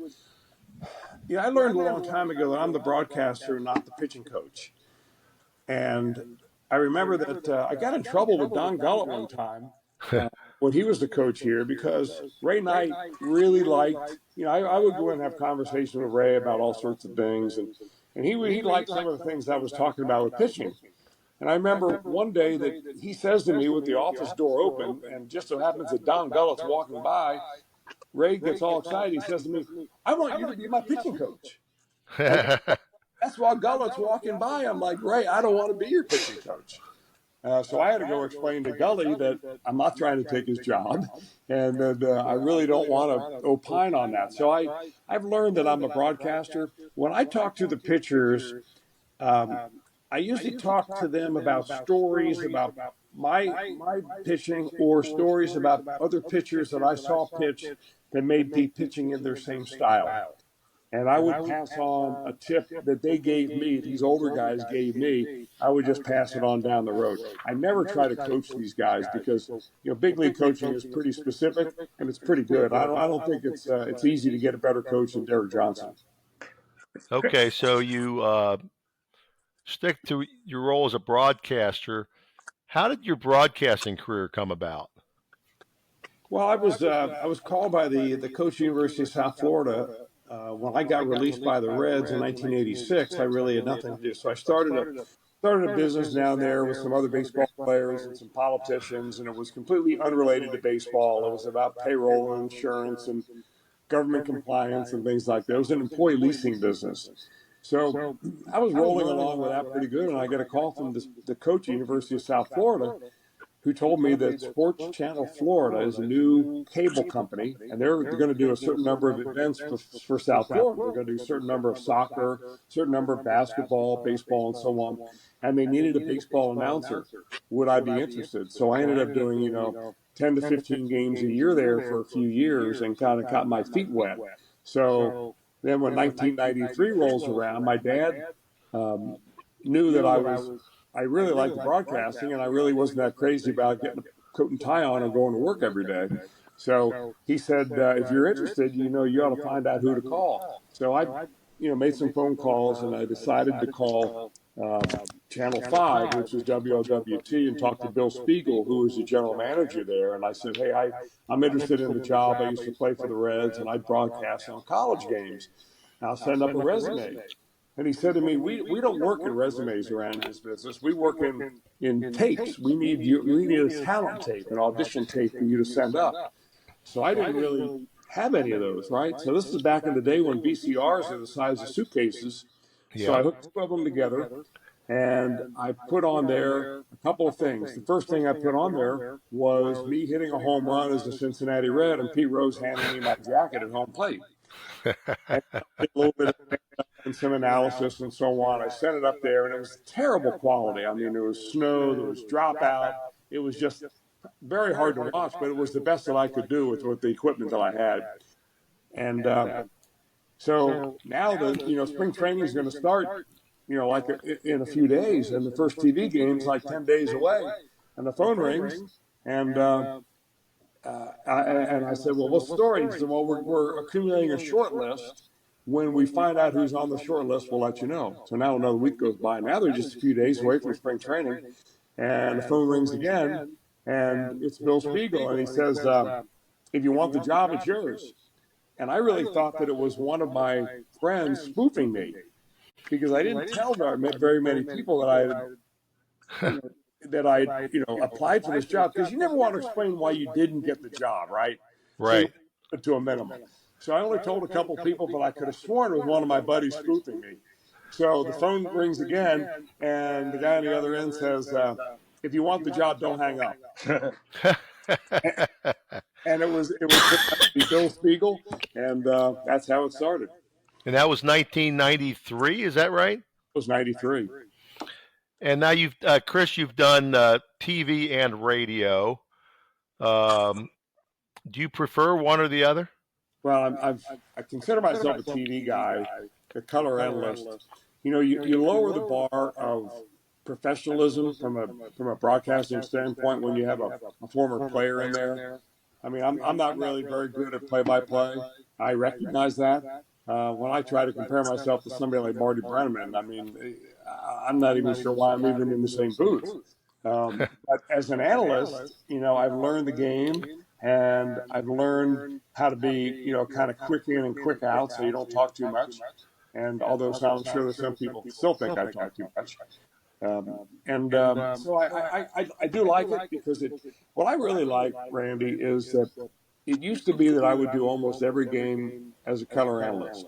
I learned a long time ago that I'm the broadcaster, not the pitching coach. And I remember that I got in trouble with Don Gullett one time when he was the coach here, because Ray Knight really liked, I would go in and have conversations with Ray about all sorts of things. And he liked some of the things I was talking about with pitching. And I remember one day that he says to me with the office door open, and just so happens that Don Gullett's walking by, Ray gets all excited. He says to me, "I want you to be my pitching coach." That's while Gullett's walking by. I'm like, "Ray, I don't want to be your pitching coach." So I had to go explain to Gully that I'm not trying to take his job, and that I really don't want to opine on that. So I've learned that I'm a broadcaster. When I talk to the pitchers, I usually talk to them about stories, about my pitching or stories about other pitchers that I saw pitch that may be pitching in their same style. And I would pass on a tip that they gave me, these older guys gave me. I would just pass it on down the road. I never try to coach these guys because, big league coaching is pretty specific and it's pretty good. I don't think it's easy to get a better coach than Derek Johnson. Okay, so you stick to your role as a broadcaster. How did your broadcasting career come about? Well, I was called by the coach of the University of South Florida. When I got released by the Reds in 1986, I really had nothing to do. So I started a business down there with some other baseball players and some politicians, and it was completely unrelated to baseball. It was about payroll and insurance and government compliance and things like that. It was an employee leasing business. So I was rolling along with that pretty good, and I got a call from the coach of the University of South Florida, who told me that Sports Channel Florida is a new cable company, and they're going to do a certain number of events for South Florida. They're going to do a certain number of soccer, certain number of basketball, baseball, and so on. And they needed a baseball announcer. Would I be interested? So I ended up doing, 10 to 15 games a year there for a few years and kind of got my feet wet. So then when 1993 rolls around, my dad knew that I really liked the broadcasting, and I really wasn't that crazy about getting a coat and tie on and going to work every day. So he said, if you're interested, you ought to find out who to call. So I, made some phone calls, and I decided to call Channel 5, which is WLWT, and talk to Bill Spiegel, who was the general manager there. And I said, hey, I'm interested in the job. I used to play for the Reds, and I broadcast on college games. I'll send up a resume. And he said to me, we don't work in resumes around this business. We work in tapes. We need a talent tape, an audition tape for you to send up. So I didn't really have any of those, right? So this is back in the day when VCRs are the size of suitcases. So I hooked two of them together, and I put on there a couple of things. The first thing I put on there was me hitting a home run as a Cincinnati Red, and Pete Rose handing me my jacket at home plate. And a little bit and some analysis and so on. I sent it up there, and it was terrible quality. I mean, there was snow, there was dropout. It was just very hard to watch, but it was the best that I could do with the equipment that I had. And so now the spring training is going to start, like in a few days, and the first TV game's like 10 days away, and the phone rings, and I said, well, what's the story? He said, well, we're accumulating a short list. When we find out who's on the short list, we'll let you know. So now another week goes by. Now they're just a few days away from spring training, and the phone rings again, and it's Bill Spiegel, and he says, if you want the job, it's yours. And I really thought that it was one of my friends spoofing me, because I didn't tell very many people that I applied for this job, because you never want to explain why you didn't get the job, right? Right. So to a minimum. So I only told a couple people, but I could have sworn it was one of my buddies spoofing me. So the phone rings again, and the guy on the other end says, if you want the job, don't hang up. And it was Bill Spiegel, and that's how it started. And that was 1993, is that right? It was 93. And now Chris, you've done TV and radio. Do you prefer one or the other? Well, I consider myself a TV guy, a color analyst. You lower the bar of professionalism from a broadcasting standpoint when you have a former player in there. I mean, I'm not really very good at play-by-play. I recognize that. When I try to compare myself to somebody like Marty Brenneman, I mean, I'm not even sure why I'm even in the same booth. But as an analyst, I've learned the game. And I've learned how to be, kind of quick in and quick out, so you don't talk too much. And although I'm sure that some people still think I talk too much. So I do like it, because what I really like, Randy, is that it used to be that I would do almost every game as a color analyst.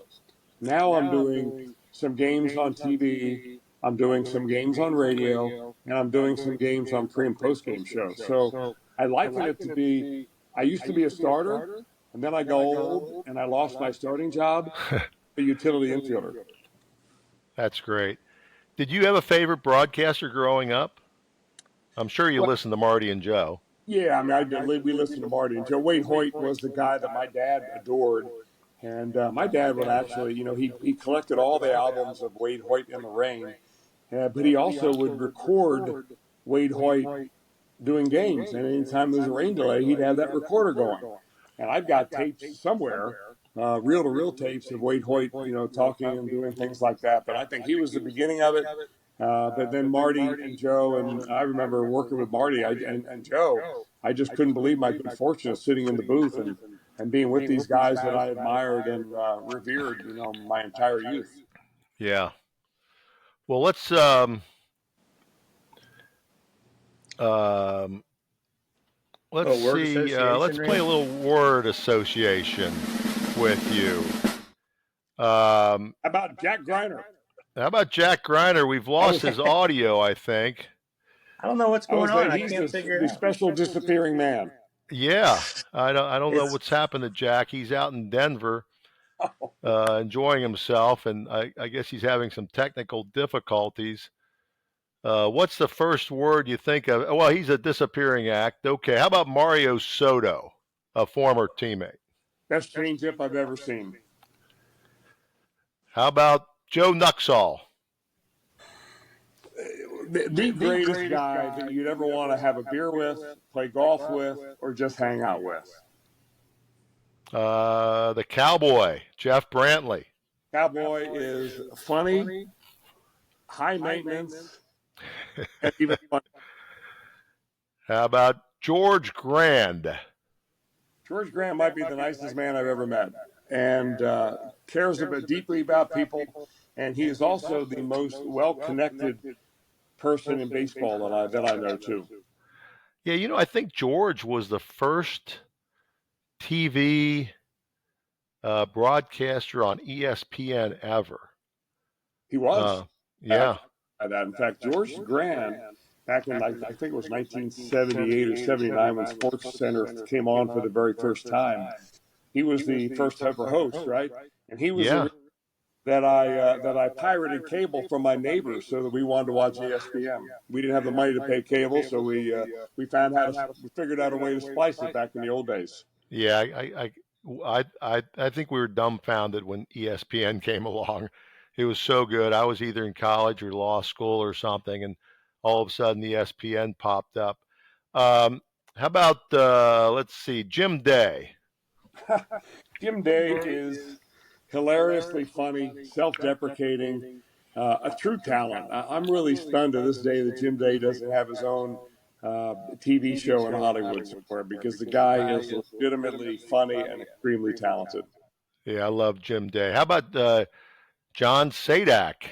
Now I'm doing some games on TV, I'm doing some games on radio, and I'm doing some games on pre- and post-game shows. So I liken it to be, I used to be a starter, and then I got old, and I lost my starting job, a utility infielder. That's great. Did you have a favorite broadcaster growing up? I'm sure you listen to Marty and Joe. Yeah, I mean, we listened to Marty and Joe. Wade Hoyt was the guy that my dad adored. And my dad would actually, he collected all the albums of Wade Hoyt in the Rain, but he also would record Wade Hoyt doing games. And anytime there's a rain delay, he'd have that recorder going. And I've got tapes somewhere, reel-to-reel tapes of Wade Hoyt, talking and doing things like that. But I think he was the beginning of it. But then Marty and Joe, and I remember working with Marty and Joe, I just couldn't believe my good fortune of sitting in the booth and being with these guys that I admired and revered, my entire youth. Yeah. Well, let's see. Let's play a little word association with you. About Jack Greiner. How about Jack Greiner? We've lost his audio, I think. I don't know what's going on. I can't figure it out. The special disappearing man. Yeah, I don't know what's happened to Jack. He's out in Denver, enjoying himself, and I guess he's having some technical difficulties. What's the first word you think of? Well, he's a disappearing act. Okay, how about Mario Soto, a former teammate? Best changeup I've ever seen. How about Joe Nuxall? The greatest guy that you'd ever want to have a beer with, play golf with, or just hang out with. The Cowboy, Jeff Brantley. Cowboy is funny, high maintenance, and even fun. How about George Grand? George Grand might be the nicest man I've ever met, and cares deeply about people, and he is also the most well-connected person in baseball that I know too. Yeah, I think George was the first TV broadcaster on ESPN ever. He was. Yeah. In fact, George Grand, back in I think it was 1978 or 79 when Sports Center came on for the very first time, he was the first ever host, right? And he was that I pirated cable from my neighbors so that we wanted to watch ESPN. We didn't have the money to pay cable, so we figured out a way to splice it back in the old days. Yeah, I think we were dumbfounded when ESPN came along. It was so good. I was either in college or law school or something, and all of a sudden ESPN popped up. How about let's see, Jim Day? Jim Day is hilariously funny, self-deprecating, a true talent. I'm really stunned to this day that Jim Day doesn't have his own TV show in Hollywood somewhere, because the guy is legitimately funny and extremely talented. Yeah, I love Jim Day. How about John Sadak?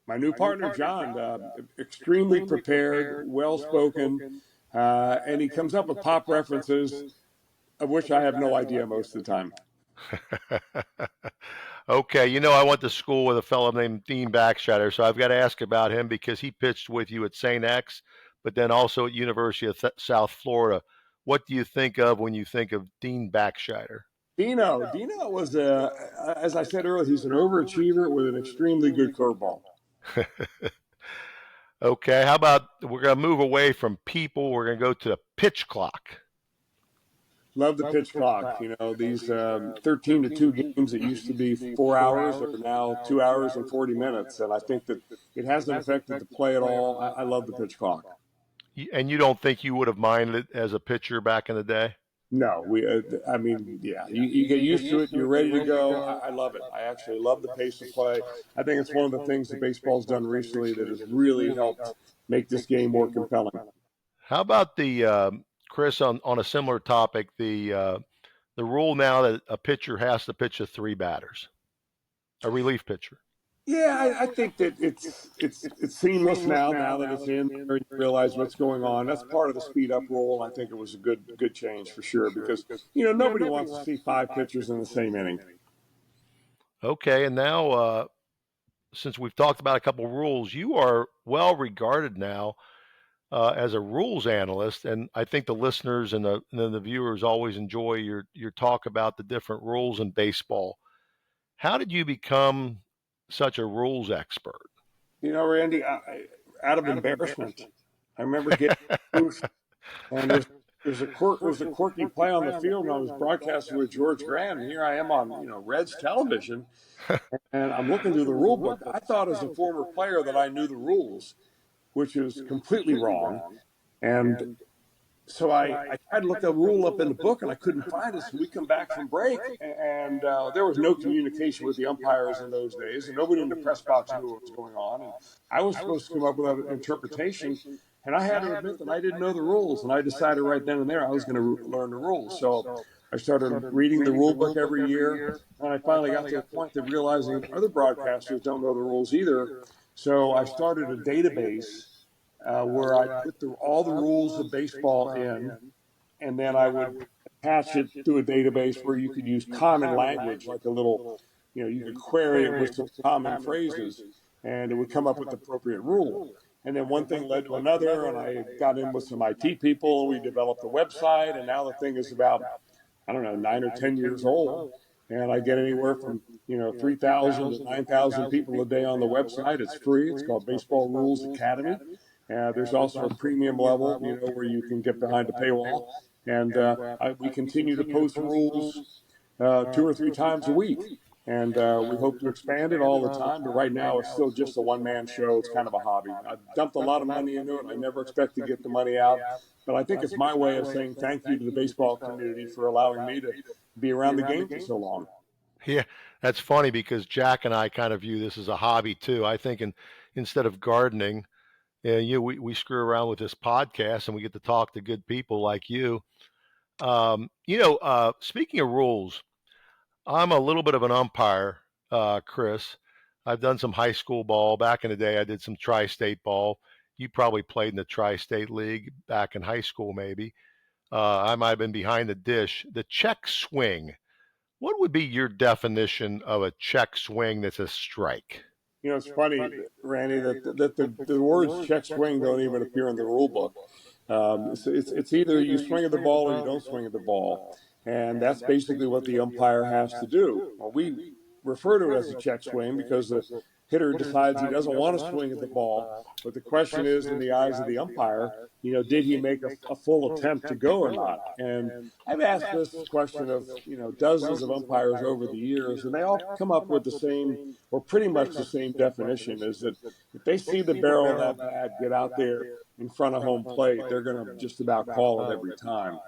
My new partner, John, extremely prepared, well-spoken, and he comes up with pop references, of which I have no idea most of the time. Okay, I went to school with a fellow named Dean Backshire, so I've got to ask about him because he pitched with you at St. X, but then also at University of South Florida. What do you think of when you think of Dean Backshire? Dino was, as I said earlier, he's an overachiever with an extremely good curveball. Okay, how about we're going to move away from people. We're going to go to the pitch clock. Love the pitch clock. These 13-2 games that used to be 4 hours are now 2 hours and 40 minutes. And I think that it hasn't affected the play at all. I love the pitch clock. And you don't think you would have minded it as a pitcher back in the day? No, you get used to it. You're ready to go. I love it. I actually love the pace of play. I think it's one of the things that baseball's done recently that has really helped make this game more compelling. How about the Chris, on a similar topic, the rule now that a pitcher has to pitch to 3 batters, a relief pitcher? Yeah, I think that it's seamless now that it's in there. You realize what's going on. That's part of the speed up rule. I think it was a good change for sure, because nobody wants to see 5 pitchers in the same inning. Okay, and now since we've talked about a couple rules, you are well regarded now as a rules analyst, and I think the listeners and the viewers always enjoy your talk about the different rules in baseball. How did you become such a rules expert? Randy, out of embarrassment. I remember getting booth, and there's a quirky play on the field, and I was broadcasting with George Graham, and here I am on Reds television, and I'm looking through the rule book. I thought as a former player that I knew the rules, which is completely wrong. And so I tried to look the rule up in the book, and I couldn't find it. So we come back from break, and there was no communication with the umpires in those days, and nobody in the press box knew what was going on. And I was supposed to come up with an interpretation, and I had to admit that I didn't know the rules, and I decided right then and there I was going to learn the rules. So I started reading the rule book every year, and I finally got to the point of realizing other broadcasters don't know the rules either. So I started a database where I put all the rules of baseball in, and then I would attach it to a database where you could use common language, like a little, you could query it with some common phrases, and it would come up with the appropriate rule. And then one thing led to another, and I got in with some IT people. We developed a website, and now the thing is about, I don't know, 9 or 10 years old. And I get anywhere from 3,000 to 9,000 people a day on the website. It's free. It's called Baseball Rules Academy. There's also a premium level, where you can get behind a paywall. And we continue to post rules 2 or 3 times a week. And we hope to expand it all the time. But right now, it's still just a one-man show. It's kind of a hobby. I've dumped a lot of money into it. I never expect to get the money out. But I think it's my way of saying thank you to the baseball community for allowing me to be around the game for so long. Yeah, that's funny because Jack and I kind of view this as a hobby too. I think instead of gardening, we screw around with this podcast and we get to talk to good people like you. Speaking of rules, I'm a little bit of an umpire, Chris. I've done some high school ball. Back in the day, I did some tri-state ball. You probably played in the tri-state league back in high school, maybe. I might have been behind the dish. The check swing. What would be your definition of a check swing that's a strike? It's funny, Randy, that the words check swing don't even appear in the rule book. It's either you swing at the ball or you don't swing at the ball. And that's basically what the umpire has to do. Well, we refer to it as a check swing because the hitter decides he doesn't want to swing at the ball. But the question is, in the eyes of the umpire, did he make a full attempt to go or not? And I've asked this question of, dozens of umpires over the years, and they all come up with the same, or pretty much the same definition, is that if they see the barrel of that bat get out there in front of home plate, they're going to just about call it every time.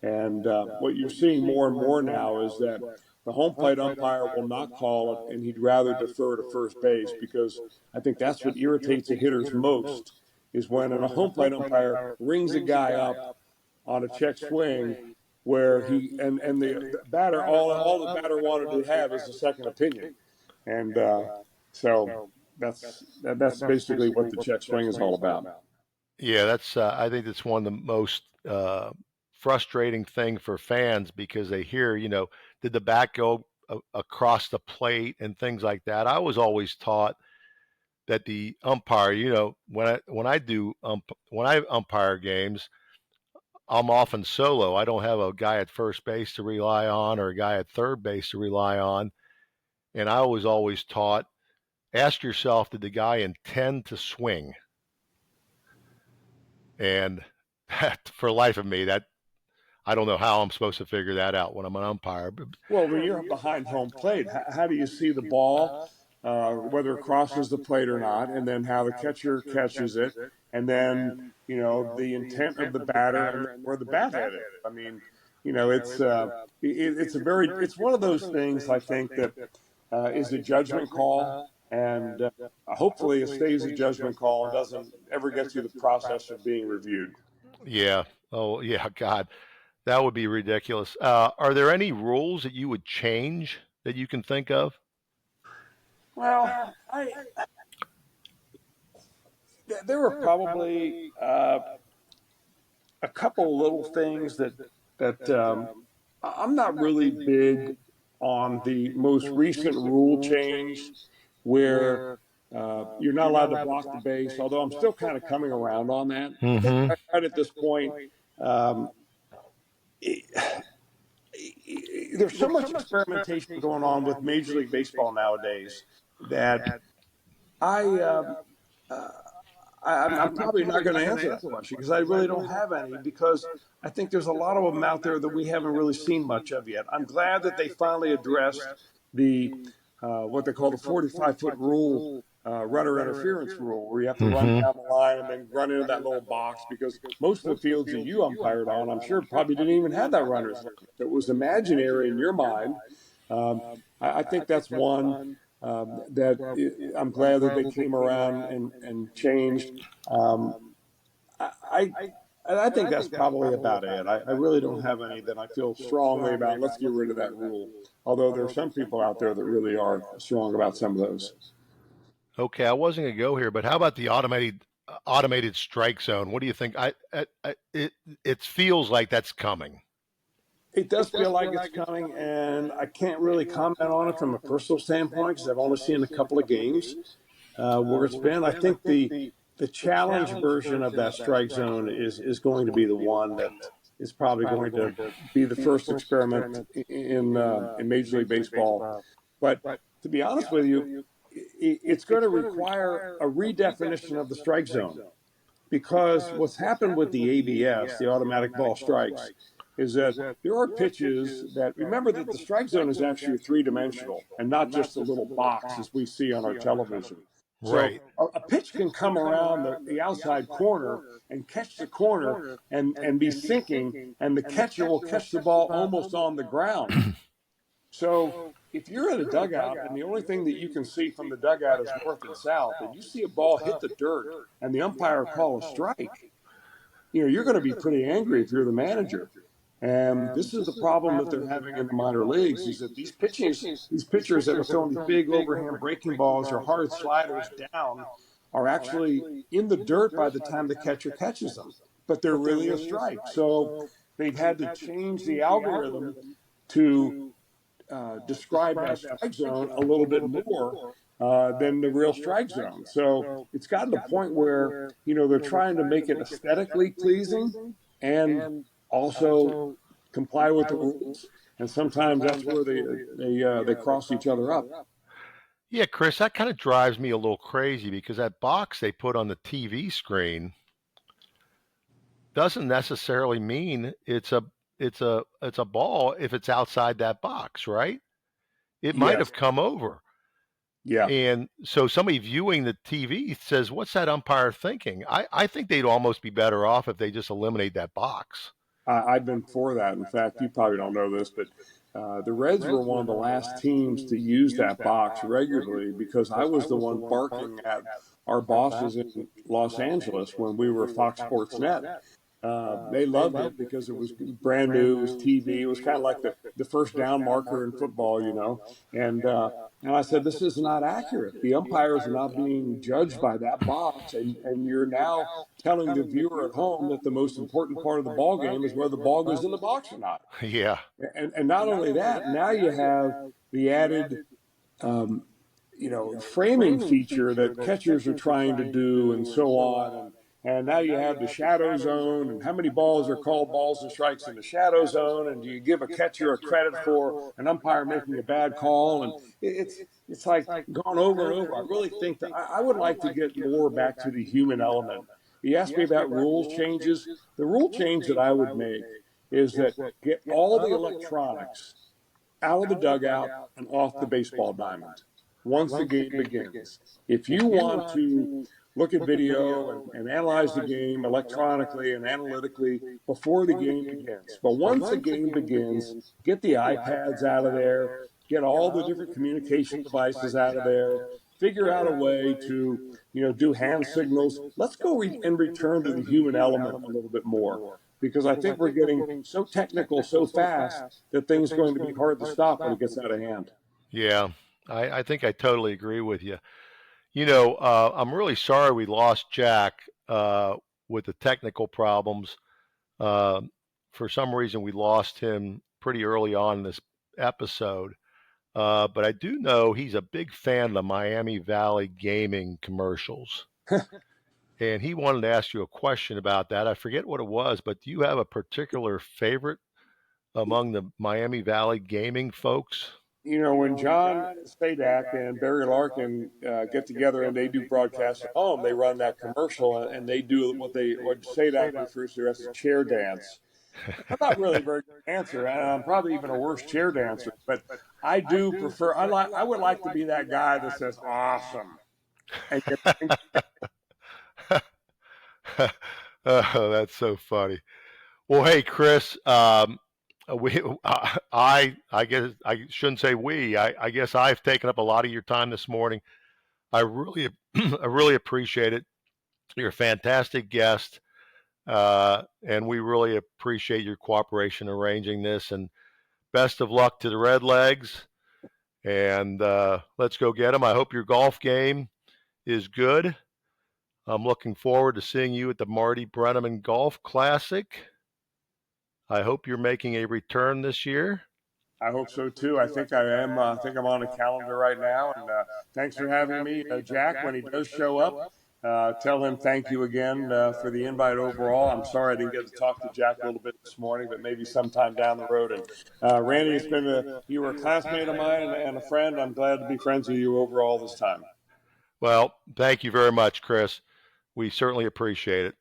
And what you're seeing more and more now is that the home plate umpire will not call it, and he'd rather defer to first base, because I think that's what irritates the hitters most, is when a home plate umpire rings a guy up on a check swing where the batter, all the batter wanted to have is a second opinion. And so that's basically what the check swing is all about. Yeah, that's I think that's one of the most frustrating thing for fans, because they hear, did the bat go across the plate and things like that. I was always taught that the umpire, when I umpire games, I'm often solo. I don't have a guy at first base to rely on or a guy at third base to rely on. And I was always taught, ask yourself, did the guy intend to swing? And that, for the life of me, that I don't know how I'm supposed to figure that out when I'm an umpire. Well, when you're behind home plate, how do you see the ball, whether it crosses the plate or not, and then how the catcher catches it, and then, the intent of the batter and where the bat headed? I mean, it's one of those things, I think, that is a judgment call, and hopefully it stays a judgment call and doesn't ever get through the process of being reviewed. Yeah. Oh, yeah, God. That would be ridiculous. Are there any rules that you would change that you can think of? Well, there were probably a couple little things that I'm not really big on the most recent rule change where you're not allowed to block the base, although I'm still kind of coming around on that. Mm-hmm. Right at this point, there's so much experimentation going on with Major League Baseball nowadays that I I'm probably not going to answer that question because I really don't have any, because I think there's a lot of them out there that we haven't really seen much of yet. I'm glad that they finally addressed the what they call the 45-foot rule, runner interference rule, where you have to run down the line and then run into that little box, because most of the fields that you umpired on, I'm sure, probably didn't even have that runner's limit. It was imaginary in your mind. I think that's one I'm glad that they came around and changed. I, I think that's probably about it. I really don't have any that I feel strongly about. Let's get rid of that rule. Although there are some people out there that really are strong about some of those. Okay, I wasn't going to go here, but how about the automated strike zone? What do you think? It feels like that's coming. It does feel like it's coming, and I can't really comment on it from a personal standpoint because I've only seen a couple of games where it's been. I think the challenge version of that strike zone is going to be the one that is probably going to be the first experiment in Major League Baseball. But to be honest with you, it's going to require a redefinition of the strike zone, because what's happened with the ABS, the automatic ball strikes, is that there are pitches that, remember that the strike zone is actually three-dimensional and not just a little box as we see on our television. Right. So a pitch can come around the outside corner and catch the corner and be sinking, and the catcher will catch the ball almost on the ground. So if you're in a dugout and the only thing that you can see from the dugout is north and south, and you see a ball hit the dirt and the umpire call a strike, you're going to be pretty angry if you're the manager. And this is the problem that they're having in the minor leagues, is that these pitchers that are throwing these big overhand breaking balls or hard sliders down are actually in the dirt by the time the catcher catches them. But they're really a strike. So they've had to change the algorithm to describe that strike zone a little bit more than the real strike zone. So it's gotten to the point where, they're trying to make it aesthetically pleasing and also comply with the rules, and sometimes that's where they cross each other up. Yeah, Chris, that kind of drives me a little crazy, because that box they put on the TV screen doesn't necessarily mean it's a ball if it's outside that box, right? It might have come over. Yeah. And so somebody viewing the TV says, "What's that umpire thinking?" I think they'd almost be better off if they just eliminate that box. I've been for that. In fact, you probably don't know this, but the Reds were one of the last teams to use that box regularly, because I was the one barking at our bosses in Los Angeles when we were Fox Sports Net. They loved it because it was brand new, it was TV, it was kind of like the first down marker in football, And I said, this is not accurate. The umpires are not being judged by that box, and you're now telling the viewer at home that the most important part of the ball game is whether the ball goes in the box or not. Yeah. And not only that, now you have the added framing feature that catchers are trying to do, and so on. And now you have the shadow zone, and how many balls are called balls and strikes in the shadow zone, and do you give a catcher a credit for an umpire making a bad call? And it's like gone over and over. I really think that I would like to get more back to the human element. You asked me about rules changes. The rule change that I would make is that get all the electronics out of the dugout and off the baseball diamond once the game begins. If you want to look at video and analyze the game electronically and analytically before the game begins. But once the game begins, get the iPads out of there, get all the different communication devices out of there, figure out a way to, do hand signals. Let's go and return to the human element a little bit more, because I think we're getting so technical so fast that things are going to be hard to stop when it gets out of hand. Yeah, I think I totally agree with you. I'm really sorry we lost Jack with the technical problems. For some reason, we lost him pretty early on in this episode. But I do know he's a big fan of the Miami Valley gaming commercials. And he wanted to ask you a question about that. I forget what it was, but do you have a particular favorite among the Miami Valley gaming folks? when John Sadak and Barry Larkin get together and they do broadcasts at home, they run that commercial and they do what Sadak refers to as a chair dance. I'm not really a very good dancer, and I'm probably even a worse chair dancer, but I do prefer. I would like to be that guy that says "awesome." And Oh, that's so funny. Well, hey, Chris, we, I guess I shouldn't say we. I guess I've taken up a lot of your time this morning. I really, I really appreciate it. You're a fantastic guest, and we really appreciate your cooperation arranging this. And best of luck to the Redlegs. And let's go get them. I hope your golf game is good. I'm looking forward to seeing you at the Marty Brenneman Golf Classic. I hope you're making a return this year. I hope so too. I think I am. I think I'm on the calendar right now. And thanks for having me, Jack. When he does show up, tell him thank you again for the invite overall. I'm sorry I didn't get to talk to Jack a little bit this morning, but maybe sometime down the road. And Randy, you were a classmate of mine and a friend. I'm glad to be friends with you overall this time. Well, thank you very much, Chris. We certainly appreciate it.